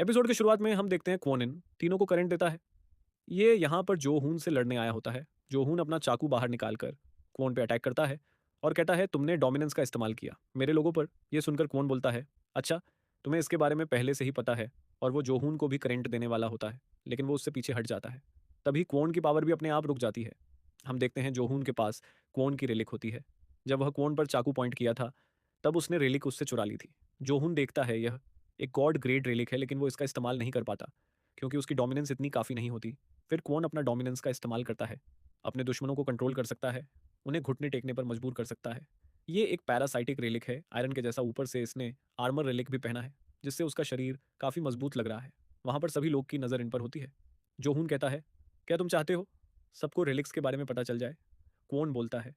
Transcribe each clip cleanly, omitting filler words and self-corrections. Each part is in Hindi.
एपिसोड की शुरुआत में हम देखते हैं क्वोनिन तीनों को करंट देता है। ये यहाँ पर जोहून से लड़ने आया होता है। जोहून अपना चाकू बाहर निकाल कर क्वोन पे अटैक करता है और कहता है तुमने डोमिनेंस का इस्तेमाल किया मेरे लोगों पर। ये सुनकर क्वोन बोलता है अच्छा, तुम्हें इसके बारे में पहले से ही पता है। और वो जोहून को भी करंट देने वाला होता है, लेकिन वो उससे पीछे हट जाता है। तभी क्वोन की पावर भी अपने आप रुक जाती है। हम देखते हैं जोहून के पास क्वोन की रेलिक होती है। जब वह क्वोन पर चाकू पॉइंट किया था तब उसने रेलिक उससे चुरा ली थी। जोहून देखता है यह एक गॉड ग्रेड रेलिक है, लेकिन वो इसका इस्तेमाल नहीं कर पाता क्योंकि उसकी डोमिनेंस इतनी काफ़ी नहीं होती। फिर कौन अपना डोमिनेंस का इस्तेमाल करता है, अपने दुश्मनों को कंट्रोल कर सकता है, उन्हें घुटने टेकने पर मजबूर कर सकता है। ये एक पैरासाइटिक रेलिक है आयरन के जैसा। ऊपर से इसने आर्मर रेलिक भी पहना है जिससे उसका शरीर काफ़ी मजबूत लग रहा है। वहाँ पर सभी लोग की नज़र इन पर होती है। जोहून कहता है क्या तुम चाहते हो सबको रेलिक्स के बारे में पता चल जाए? कौन बोलता है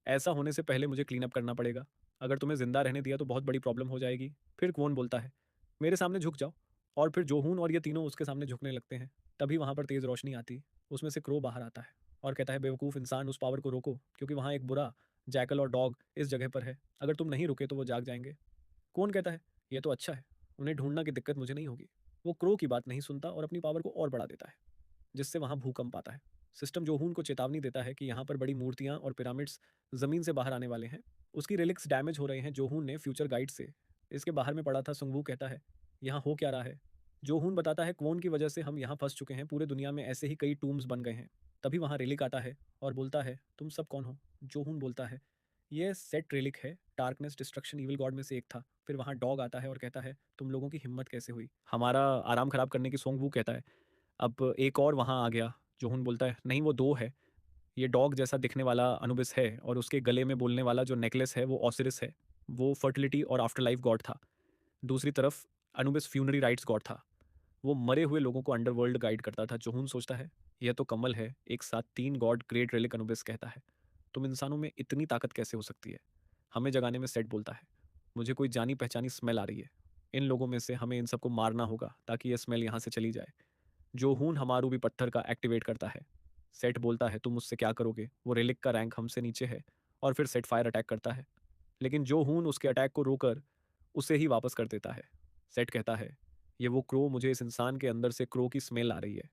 ऐसा होने से पहले मुझे क्लीन अप करना पड़ेगा। अगर तुम्हें जिंदा रहने दिया तो बहुत बड़ी प्रॉब्लम हो जाएगी। फिर कौन बोलता है मेरे सामने झुक जाओ। और फिर जोहून और ये तीनों उसके सामने झुकने लगते हैं। तभी वहां पर तेज रोशनी आती, उसमें से क्रो बाहर आता है और कहता है बेवकूफ़ इंसान, उस पावर को रोको क्योंकि वहां एक बुरा जैकल और डॉग इस जगह पर है। अगर तुम नहीं रुके तो वो जाग जाएंगे। कौन कहता है ये तो अच्छा है, उन्हें ढूंढना की दिक्कत मुझे नहीं होगी। वो क्रो की बात नहीं सुनता और अपनी पावर को और बढ़ा देता है जिससे वहां भूकंप आता है। सिस्टम जोहून को चेतावनी देता है कि यहाँ पर बड़ी मूर्तियां और पिरामिड्स जमीन से बाहर आने वाले हैं। उसकी रिलिक्स डैमेज हो रहे हैं। जोहून ने फ्यूचर गाइड से इसके बाहर में पढ़ा था। सुंगवू कहता है यहाँ हो क्या रहा है? जोहून बताता है क्वोन की वजह से हम यहाँ फंस चुके हैं, पूरे दुनिया में ऐसे ही कई टूम्स बन गए हैं। तभी वहाँ रेलिक आता है और बोलता है तुम सब कौन हो? जोहून बोलता है ये सेट रेलिक है, डार्कनेस डिस्ट्रक्शन ईविल गॉड में से एक था। फिर वहाँ डॉग आता है और कहता है तुम लोगों की हिम्मत कैसे हुई हमारा आराम खराब करने की? सोंगवू कहता है अब एक और वहाँ आ गया। जोहून बोलता है नहीं, वो दो है। ये डॉग जैसा दिखने वाला अनुबिस है और उसके गले में बोलने वाला जो नेकलेस है वो ऑसिरिस है। वो फर्टिलिटी और आफ्टर लाइफ गॉड था। दूसरी तरफ अनुबिस फ्यूनरी राइट्स गॉड था। वो मरे हुए लोगों को अंडरवर्ल्ड गाइड करता था। जोहून सोचता है यह तो कमल है, एक साथ तीन गॉड ग्रेट रेलिक। अनुबिस कहता है तुम इंसानों में इतनी ताकत कैसे हो सकती है? हमें जगाने में सेट बोलता है मुझे कोई जानी पहचानी स्मेल आ रही है। इन लोगों में से हमें इन सबको मारना होगा ताकि यह स्मेल यहाँ से चली जाए। जोहून हमारू भी पत्थर का एक्टिवेट करता है। सेट बोलता है तुम मुझसे क्या करोगे, वो रेलिक का रैंक हमसे नीचे है। और फिर सेट फायर अटैक करता है, लेकिन जोहून उसके अटैक को रोकर उसे ही वापस कर देता है। सेट कहता है ये वो क्रो, मुझे इस इंसान के अंदर से क्रो की स्मेल आ रही है।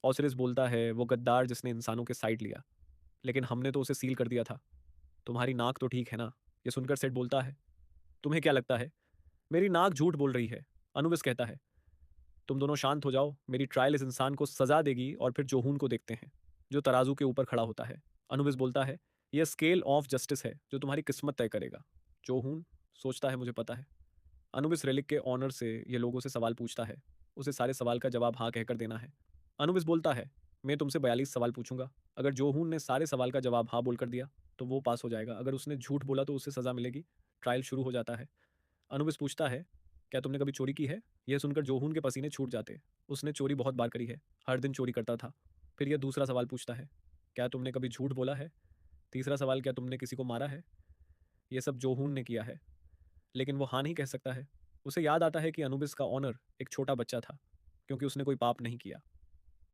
ऑसिरिस बोलता है वो गद्दार जिसने इंसानों के साइड लिया, लेकिन हमने तो उसे सील कर दिया था। तुम्हारी नाक तो ठीक है ना? ये सुनकर सेट बोलता है तुम्हें क्या लगता है मेरी नाक झूठ बोल रही है? अनुबिस कहता है तुम दोनों शांत हो जाओ, मेरी ट्रायल इस इंसान को सजा देगी। और फिर जोहून को देखते हैं जो तराजू के ऊपर खड़ा होता है। अनुबिस बोलता है यह स्केल ऑफ जस्टिस है जो तुम्हारी किस्मत तय करेगा। जोहून सोचता है मुझे पता है। अनुबिस रेलिक के ऑनर से ये लोगों से सवाल पूछता है, उसे सारे सवाल का जवाब हाँ कहकर देना है। अनुबिस बोलता है मैं तुमसे 42 सवाल पूछूंगा। अगर जोहून ने सारे सवाल का जवाब हाँ बोलकर दिया तो वो पास हो जाएगा, अगर उसने झूठ बोला तो उसे सजा मिलेगी। ट्रायल शुरू हो जाता है। अनुबिस पूछता है क्या तुमने कभी चोरी की है? यह सुनकर जोहून के पसीने छूट जाते। उसने चोरी बहुत बार करी है, हर दिन चोरी करता था। फिर यह दूसरा सवाल पूछता है क्या तुमने कभी झूठ बोला है? तीसरा सवाल क्या तुमने किसी को मारा है? यह सब जोहून ने किया है, लेकिन वो हाँ नहीं कह सकता है। उसे याद आता है कि अनुबिस का ऑनर एक छोटा बच्चा था क्योंकि उसने कोई पाप नहीं किया।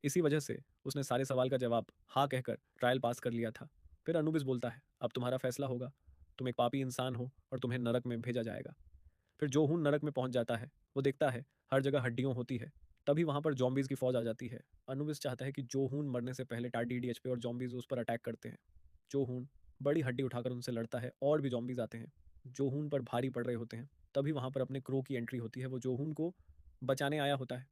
इसी वजह से उसने सारे सवाल का जवाब हाँ कहकर ट्रायल पास कर लिया था। फिर अनुबिस बोलता है अब तुम्हारा फैसला होगा, तुम एक पापी इंसान हो और तुम्हें नरक में भेजा जाएगा। फिर जोहून नरक में पहुंच जाता है। वो देखता है हर जगह हड्डियों होती है। तभी वहां पर जॉम्बीज की फौज आ जाती है। अनुबिस चाहता है कि जोहून मरने से पहले टाडीडीएच पे और जॉम्बीज उस पर अटैक करते हैं। जोहून बड़ी हड्डी उठाकर उनसे लड़ता है और भी जॉम्बीज आते हैं, जोहून पर भारी पड़ रहे होते हैं। तभी वहां पर अपने क्रो की एंट्री होती है। वो जोहून को बचाने आया होता है।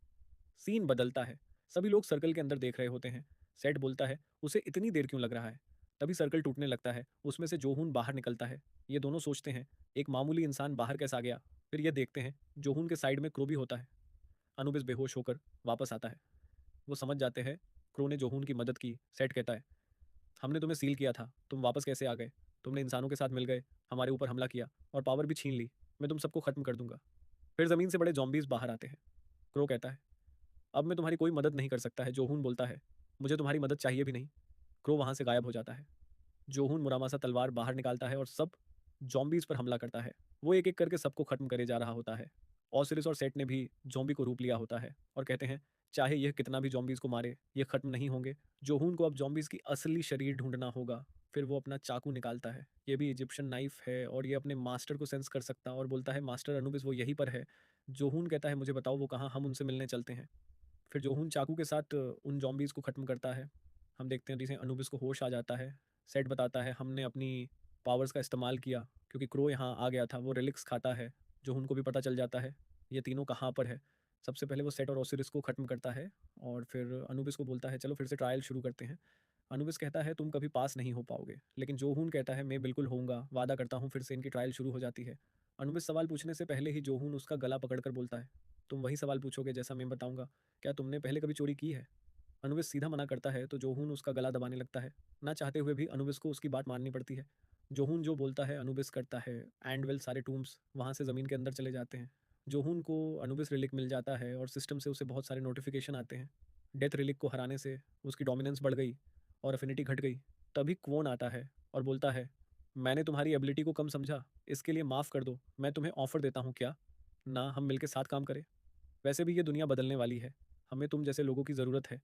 सीन बदलता है। सभी लोग सर्कल के अंदर देख रहे होते हैं। सेट बोलता है उसे इतनी देर क्यों लग रहा है? तभी सर्कल टूटने लगता है, उसमें से जोहून बाहर निकलता है। ये दोनों सोचते हैं एक मामूली इंसान बाहर कैसा आ गया? फिर ये देखते हैं जोहून के साइड में क्रो भी होता है। अनुबिस बेहोश होकर वापस आता है। वो समझ जाते हैं क्रो ने जोहून की मदद की। सेट कहता है हमने तुम्हें सील किया था, तुम वापस कैसे आ गए? तुमने इंसानों के साथ मिल गए, हमारे ऊपर हमला किया और पावर भी छीन ली। मैं तुम सबको खत्म कर दूंगा। फिर जमीन से बड़े जॉम्बीज बाहर आते हैं। क्रो कहता है अब मैं तुम्हारी कोई मदद नहीं कर सकता है। जोहून बोलता है मुझे तुम्हारी मदद चाहिए भी नहीं। क्रो वहां से गायब हो जाता है। जोहून मुरामासा तलवार बाहर निकालता है और सब जॉम्बीज पर हमला करता है। वो एक एक करके सबको खत्म करे जा रहा होता है। ऑसिरिस और सेट ने भी जॉम्बी को रूप लिया होता है और कहते हैं चाहे यह कितना भी जॉम्बीज को मारे ये खत्म नहीं होंगे। जोहून को अब जॉम्बीज की असली शरीर ढूंढना होगा। फिर वो अपना चाकू निकालता है, ये भी इजिप्शियन नाइफ है और ये अपने मास्टर को सेंस कर सकता है और बोलता है मास्टर अनुबिस वो यहीं पर है। जोहून कहता है मुझे बताओ वो कहाँ, हम उनसे मिलने चलते हैं। फिर जोहून चाकू के साथ उन ज़ॉम्बीज़ को ख़त्म करता है। हम देखते हैं जिसे अनुबिस को होश आ जाता है। सेट बताता है हमने अपनी पावर्स का इस्तेमाल किया क्योंकि क्रो यहाँ आ गया था, वो रिलिक्स खाता है। जोहून को भी पता चल जाता है ये तीनों कहाँ पर है। सबसे पहले वो सेट और ओसिरिस को ख़त्म करता है और फिर अनुबिस को बोलता है चलो फिर से ट्रायल शुरू करते हैं। अनुबिस कहता है तुम कभी पास नहीं हो पाओगे, लेकिन जोहून कहता है मैं बिल्कुल होऊंगा, वादा करता हूँ। फिर से इनकी ट्रायल शुरू हो जाती है। अनुबिस सवाल पूछने से पहले ही जोहून उसका गला पकड़कर बोलता है तुम वही सवाल पूछोगे जैसा मैं बताऊंगा, क्या तुमने पहले कभी चोरी की है? अनुबिस सीधा मना करता है तो जोहून उसका गला दबाने लगता है। ना चाहते हुए भी अनुबिस को उसकी बात माननी पड़ती है। जोहून जो बोलता है अनुबिस करता है। एंडवेल सारे टूम्स वहाँ से ज़मीन के अंदर चले जाते हैं। जोहून को अनुबिस रिलिक मिल जाता है और सिस्टम से उसे बहुत सारे नोटिफिकेशन आते हैं। डेथ रिलिक को हराने से उसकी डोमिनेंस बढ़ गई और अफिनिटी घट गई। तभी क्वोन आता है और बोलता है मैंने तुम्हारी एबिलिटी को कम समझा, इसके लिए माफ़ कर दो। मैं तुम्हें ऑफ़र देता हूँ क्या ना हम मिलकर साथ काम करें। वैसे भी ये दुनिया बदलने वाली है, हमें तुम जैसे लोगों की ज़रूरत है।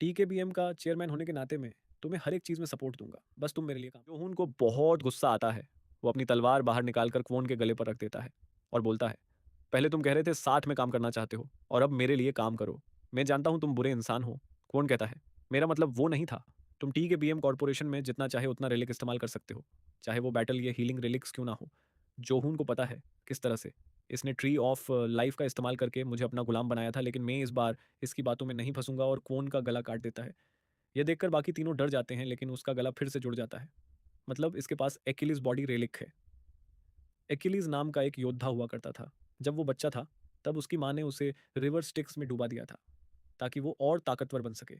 टीकेबीएम का चेयरमैन होने के नाते मैं तुम्हें हर एक चीज़ में सपोर्ट दूंगा, बस तुम मेरे लिए काम। जोहून को बहुत गुस्सा आता है। वो अपनी तलवार बाहर निकालकर क्वोन के गले पर रख देता है और बोलता है पहले तुम कह रहे थे साथ में काम करना चाहते हो और अब मेरे लिए काम करो। मैं जानता हूं तुम बुरे इंसान हो। क्वोन कहता है मेरा मतलब वो नहीं था। तुम टीकेबीएम कॉरपोरेशन में जितना चाहे उतना रिलिक इस्तेमाल कर सकते हो, चाहे वो बैटल या हीलिंग रिलिक्स क्यों ना हो। जोहून को पता है किस तरह से इसने ट्री ऑफ लाइफ का इस्तेमाल करके मुझे अपना गुलाम बनाया था, लेकिन मैं इस बार इसकी बातों में नहीं फंसूंगा और क्वोन का गला काट देता है। यह देखकर बाकी तीनों डर जाते हैं, लेकिन उसका गला फिर से जुड़ जाता है। मतलब इसके पास एक्िलीज बॉडी रेलिक है। एक्िलीज नाम का एक योद्धा हुआ करता था। जब वो बच्चा था तब उसकी माँ ने उसे रिवर स्टिक्स में डुबा दिया था ताकि वो और ताकतवर बन सके,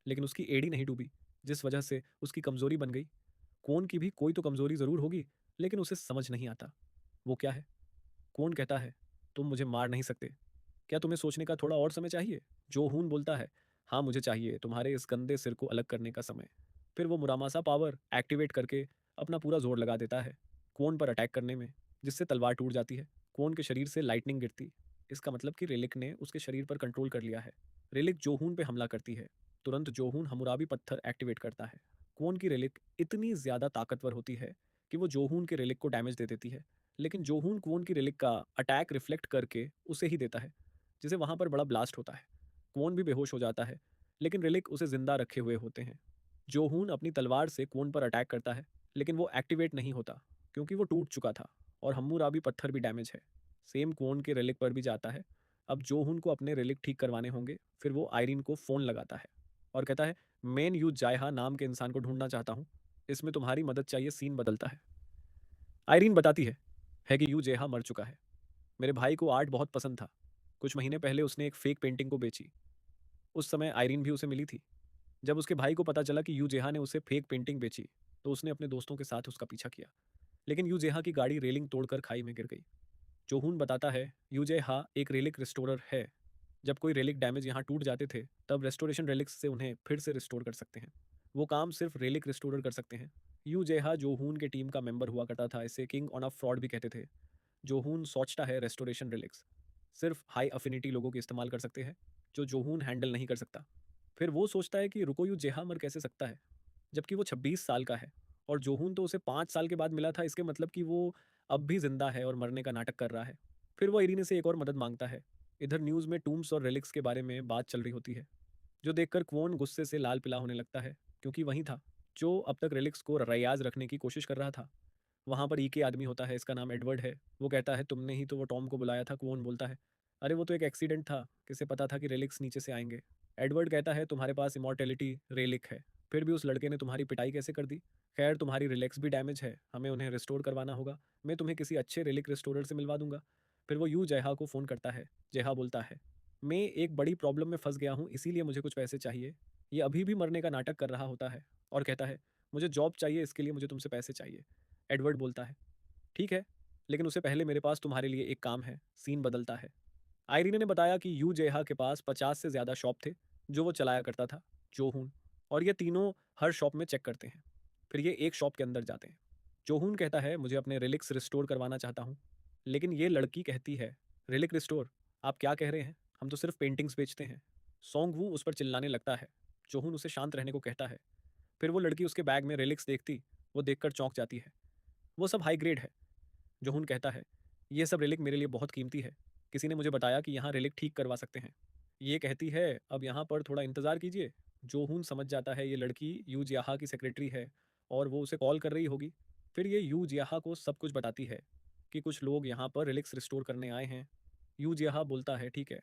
लेकिन उसकी एड़ी नहीं डूबी, जिस वजह से उसकी कमजोरी बन गई। कौन की भी कोई तो कमजोरी जरूर होगी, लेकिन उसे समझ नहीं आता वो क्या है। कौन कहता है तुम मुझे मार नहीं सकते, क्या तुम्हें सोचने का थोड़ा और समय चाहिए? जो हून बोलता है हाँ मुझे चाहिए तुम्हारे इस गंदे सिर को अलग करने का समय। फिर वो मुरामासा पावर एक्टिवेट करके अपना पूरा जोर लगा देता है क्वोन पर अटैक करने में, जिससे तलवार टूट जाती है। क्वोन के शरीर से लाइटनिंग गिरती। इसका मतलब कि रेलिक ने उसके शरीर पर कंट्रोल कर लिया है। रेलिक जोहून पे हमला करती है। तुरंत जोहून हमुराबी पत्थर एक्टिवेट करता है। क्वोन की रेलिक इतनी ज्यादा ताकतवर होती है कि वो जोहून के रेलिक को डैमेज दे देती है, लेकिन जोहून क्वोन की रेलिक का अटैक रिफ्लेक्ट करके उसे ही देता है, जिसे वहां पर बड़ा ब्लास्ट होता है। क्वोन भी बेहोश हो जाता है, लेकिन रिलिक उसे जिंदा रखे हुए होते हैं। जोहून अपनी तलवार से क्वोन पर अटैक करता है, लेकिन वो एक्टिवेट नहीं होता क्योंकि वो टूट चुका था और हम्मुराबी पत्थर भी डैमेज है। सेम क्वोन के रिलिक पर भी जाता है। अब जोहून को अपने रिलिक ठीक करवाने होंगे। फिर वो आयरीन को फ़ोन लगाता है और कहता है मैं यू जायहा नाम के इंसान को ढूंढना चाहता हूँ, इसमें तुम्हारी मदद चाहिए। सीन बदलता है। आयरीन बताती है कि यू जेहा मर चुका है। मेरे भाई को आर्ट बहुत पसंद था। कुछ महीने पहले उसने एक फेक पेंटिंग को बेची। उस समय आयरीन भी उसे मिली थी। जब उसके भाई को पता चला कि यू जेहा ने उसे फेक पेंटिंग बेची, तो उसने अपने दोस्तों के साथ उसका पीछा किया, लेकिन यू जेहा की गाड़ी रेलिंग तोड़कर खाई में गिर गई। जोहून बताता है यू जेहा एक रेलिक रिस्टोरर है। जब कोई रेलिक डैमेज यहाँ टूट जाते थे, तब रेस्टोरेशन रेलिक्स से उन्हें फिर से रिस्टोर कर सकते हैं। वो काम सिर्फ रेलिक रिस्टोरर कर सकते हैं। यू जेहा जोहून के टीम का मेंबर हुआ करता था। इसे किंग ऑन अ फ्रॉड भी कहते थे। जोहून सोचता है रेस्टोरेशन रिलिक्स सिर्फ हाई अफिनिटी लोगों के इस्तेमाल कर सकते हैं, जो जोहून हैंडल नहीं कर सकता। फिर वो सोचता है कि रुको यू जेहा मर कैसे सकता है, जबकि वो 26 साल का है और जोहून तो उसे 5 साल के बाद मिला था। इसके मतलब कि वो अब भी जिंदा है और मरने का नाटक कर रहा है। फिर वो इरीने से एक और मदद मांगता है। इधर न्यूज़ में टूम्स और रिलिक्स के बारे में बात चल रही होती है, जो देखकर क्वोन गुस्से से लाल पिला होने लगता है, क्योंकि वही था जो अब तक रिलिक्स को रयाज रखने की कोशिश कर रहा था। वहाँ पर के आदमी होता है, इसका नाम एडवर्ड है। वो कहता है तुमने ही तो वो टॉम को बुलाया था। क्वोन बोलता है अरे वो तो एक एक्सीडेंट था, किसे पता था कि रेलिक्स नीचे से आएंगे। एडवर्ड कहता है तुम्हारे पास इमॉर्टेलिटी रेलिक है, फिर भी उस लड़के ने तुम्हारी पिटाई कैसे कर दी? खैर तुम्हारी रिलेक्स भी डैमेज है, हमें उन्हें रिस्टोर करवाना होगा। मैं तुम्हें किसी अच्छे रिलिक रिस्टोरर से मिलवा दूंगा। फिर वो यू जेहा को फ़ोन करता है। जेहा बोलता है मैं एक बड़ी प्रॉब्लम में फंस गया हूँ, इसीलिए मुझे कुछ पैसे चाहिए। ये अभी भी मरने का नाटक कर रहा होता है और कहता है मुझे जॉब चाहिए, इसके लिए मुझे तुमसे पैसे चाहिए। एडवर्ड बोलता है ठीक है, लेकिन उससे पहले मेरे पास तुम्हारे लिए एक काम है। सीन बदलता है। आयरीने ने बताया कि यू जेहा के पास 50 से ज़्यादा शॉप थे जो वो चलाया करता था। जोहून और ये तीनों हर शॉप में चेक करते हैं, फिर ये एक शॉप के अंदर जाते हैं। जोहून कहता है मुझे अपने रिलिक्स रिस्टोर करवाना चाहता हूँ, लेकिन ये लड़की कहती है रिलिक रिस्टोर? आप क्या कह रहे हैं, हम तो सिर्फ पेंटिंग्स बेचते हैं। सोंग वू उस पर चिल्लाने लगता है। जोहून उसे शांत रहने को कहता है। फिर वो लड़की उसके बैग में रिलिक्स देखती, वो देखकर चौंक जाती है। वो सब हाई ग्रेड है। जोहून कहता है ये सब रिलिक मेरे लिए बहुत कीमती है, किसी ने मुझे बताया कि यहाँ रेलिक ठीक करवा सकते हैं। ये कहती है अब यहाँ पर थोड़ा इंतज़ार कीजिए। जोहून समझ जाता है ये लड़की यू जियाहा की सेक्रेटरी है और वो उसे कॉल कर रही होगी। फिर ये यू जियाहा को सब कुछ बताती है कि कुछ लोग यहाँ पर रिलिक्स रिस्टोर करने आए हैं। यू जियाहा बोलता है ठीक है,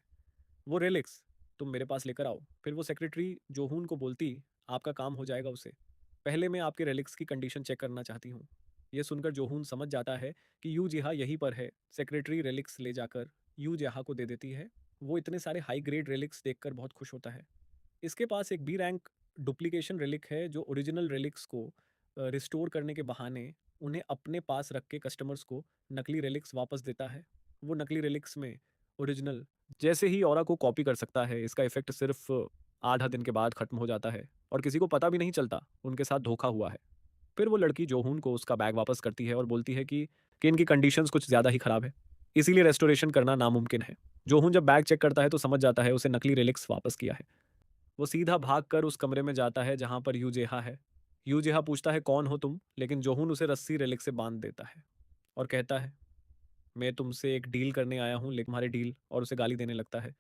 वो रिलिक्स तुम मेरे पास लेकर आओ। फिर वो सेक्रेटरी जोहून को बोलती आपका काम हो जाएगा उसे, पहले मैं आपके रिलिक्स की कंडीशन चेक करना चाहती हूँ। ये सुनकर जोहून समझ जाता है कि यू जिहा यहीं पर है। सेक्रेटरी रिलिक्स ले जाकर यू जिहा को दे देती है। वो इतने सारे हाई ग्रेड रिलिक्स देखकर बहुत खुश होता है। इसके पास एक बी रैंक डुप्लीकेशन रिलिक है जो ओरिजिनल रिलिक्स को रिस्टोर करने के बहाने उन्हें अपने पास रख के कस्टमर्स को नकली रिलिक्स वापस देता है। वो नकली रिलिक्स में ओरिजिनल जैसे ही ऑरा को कॉपी कर सकता है। इसका इफेक्ट सिर्फ आधा दिन के बाद खत्म हो जाता है और किसी को पता भी नहीं चलता उनके साथ धोखा हुआ है। फिर वो लड़की जोहून को उसका बैग वापस करती है और बोलती है कि इनकी कंडीशंस कुछ ज़्यादा ही ख़राब है, इसीलिए रेस्टोरेशन करना नामुमकिन है। जोहून जब बैग चेक करता है तो समझ जाता है उसे नकली रिलिक्स वापस किया है। वो सीधा भाग कर उस कमरे में जाता है जहाँ पर यूजेहा है। यूजेहा पूछता है कौन हो तुम, लेकिन जोहून उसे रस्सी रिलिक से बांध देता है और कहता है मैं तुमसे एक डील करने आया हूँ, लेकिन तुम्हारे डील, और उसे गाली देने लगता है।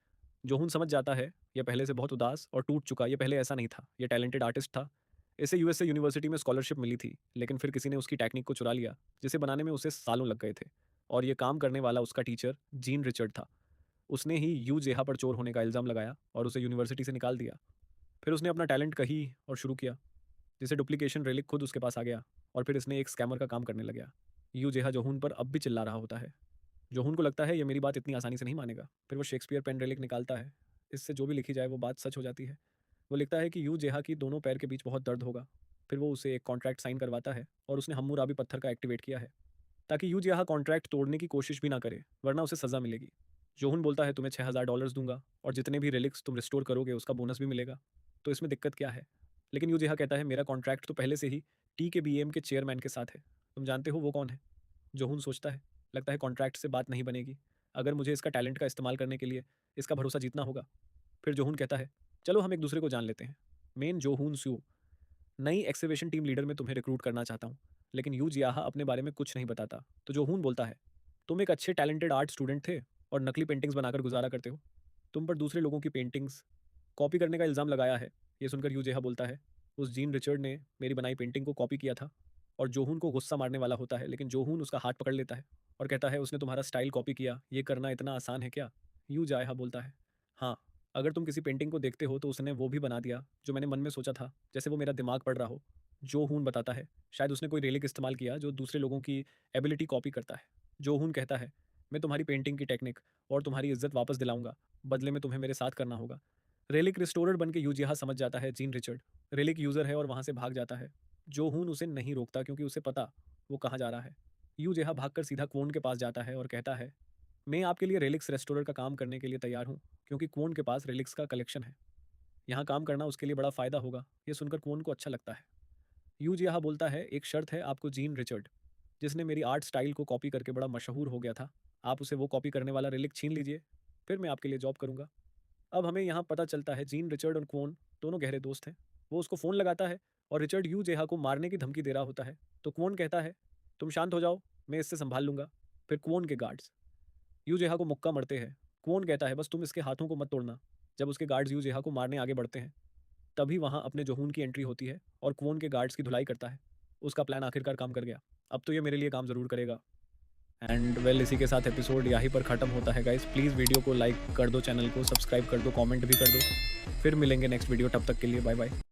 जोहून समझ जाता है ये पहले से बहुत उदास और टूट चुका। ये पहले ऐसा नहीं था, ये टैलेंटेड आर्टिस्ट था। इसे यूएसए यूनिवर्सिटी में स्कॉलरशिप मिली थी, लेकिन फिर किसी ने उसकी टेक्निक को चुरा लिया जिसे बनाने में उसे सालों लग गए थे। और ये काम करने वाला उसका टीचर जीन रिचर्ड था। उसने ही यू जेहा पर चोर होने का इल्ज़ाम लगाया और उसे यूनिवर्सिटी से निकाल दिया। फिर उसने अपना टैलेंट कही और शुरू किया, जिसे डुप्लीकेशन रेलिक खुद उसके पास आ गया और फिर इसने एक स्कैमर का काम करने लग गया। यू जेहा जोहून पर अब भी चिल्ला रहा होता है। जोहून को लगता है ये मेरी बात इतनी आसानी से नहीं मानेगा। फिर वो शेक्सपियर पेन रेलिक निकालता है। इससे जो भी लिखी जाए वो बात सच हो जाती है। वो लिखता है कि यू जेहा की दोनों पैर के बीच बहुत दर्द होगा। फिर वो उसे एक कॉन्ट्रैक्ट साइन करवाता है और उसने हम्मुराबी पत्थर का एक्टिवेट किया है ताकि यू जेहा कॉन्ट्रैक्ट तोड़ने की कोशिश भी ना करे, वरना उसे सज़ा मिलेगी। जोहून बोलता है तुम्हें $6000 दूंगा और जितने भी रिलिक्स तुम रिस्टोर करोगे उसका बोनस भी मिलेगा, तो इसमें दिक्कत क्या है। लेकिन यू जेहा कहता है मेरा कॉन्ट्रैक्ट तो पहले से ही टी के बी एम के चेयरमैन के साथ है, तुम जानते हो वो कौन है। जोहून सोचता है, लगता है कॉन्ट्रैक्ट से बात नहीं बनेगी, अगर मुझे इसका टैलेंट का इस्तेमाल करने के लिए इसका भरोसा जीतना होगा। फिर जोहून कहता है चलो हम एक दूसरे को जान लेते हैं। मेन जोहून स्यू, नई एक्सिबिशन टीम लीडर में तुम्हें रिक्रूट करना चाहता हूँ, लेकिन यू जियाहा अपने बारे में कुछ नहीं बताता। तो जोहून बोलता है तुम एक अच्छे टैलेंटेड आर्ट स्टूडेंट थे और नकली पेंटिंग्स बनाकर गुजारा करते हो। तुम पर दूसरे लोगों की पेंटिंग्स कॉपी करने का इल्ज़ाम लगाया है। ये सुनकर यू जेहा बोलता है उस जीन रिचर्ड ने मेरी बनाई पेंटिंग को कॉपी किया था। और जोहून को गुस्सा मारने वाला होता है, लेकिन जोहून उसका हाथ पकड़ लेता है और कहता है उसने तुम्हारा स्टाइल कॉपी किया, ये करना इतना आसान है क्या। यू जायहा बोलता है हाँ, अगर तुम किसी पेंटिंग को देखते हो तो उसने वो भी बना दिया जो मैंने मन में सोचा था, जैसे वो मेरा दिमाग पढ़ रहा हो। जोहून बताता है शायद उसने कोई रेलिक इस्तेमाल किया जो दूसरे लोगों की एबिलिटी कॉपी करता है। जोहून कहता है मैं तुम्हारी पेंटिंग की टेक्निक और तुम्हारी इज्जत वापस दिलाऊंगा, बदले में तुम्हें मेरे साथ करना होगा। रेलिक रिस्टोरर बन के यूजिहा समझ जाता है जीन रिचर्ड रेलिक यूज़र है और वहाँ से भाग जाता है। जोहून उसे नहीं रोकता क्योंकि उसे पता वो कहाँ जा रहा है। यू जेहा भागकर सीधा क्वोन के पास जाता है और कहता है मैं आपके लिए रेलिक्स रेस्टोरर का काम करने के लिए तैयार हूँ, क्योंकि क्वोन के पास रेलिक्स का कलेक्शन है। यहाँ काम करना उसके लिए बड़ा फ़ायदा होगा। ये सुनकर क्वोन को अच्छा लगता है। यू जिहा बोलता है एक शर्त है आपको, जीन रिचर्ड जिसने मेरी आर्ट स्टाइल को कॉपी करके बड़ा मशहूर हो गया था, आप उसे वो कॉपी करने वाला रेलिक छीन लीजिए, फिर मैं आपके लिए जॉब करूँगा। अब हमें यहाँ पता चलता है जीन रिचर्ड और क्वोन दोनों गहरे दोस्त हैं। वो उसको फ़ोन लगाता है और रिचर्ड यू जेहा को मारने की धमकी दे रहा होता है, तो क्वोन कहता है तुम शांत हो जाओ, मैं इससे संभाल लूंगा। फिर क्वोन के गार्ड्स यू जेहा को मुक्का मरते हैं। क्वोन कहता है बस तुम इसके हाथों को मत तोड़ना। जब उसके गार्ड्स यू जेहा को मारने आगे बढ़ते हैं तभी वहाँ अपने जोहून की एंट्री होती है और क्वोन के गार्ड्स की धुलाई करता है। उसका प्लान आखिरकार काम कर गया, अब तो ये मेरे लिए काम ज़रूर करेगा। एंड वेल इसी के साथ एपिसोड यहीं पर ख़त्म होता है गाइस। प्लीज़ वीडियो को लाइक कर दो, चैनल को सब्सक्राइब कर दो, कमेंट भी कर दो। फिर मिलेंगे नेक्स्ट वीडियो, तब तक के लिए बाय बाय।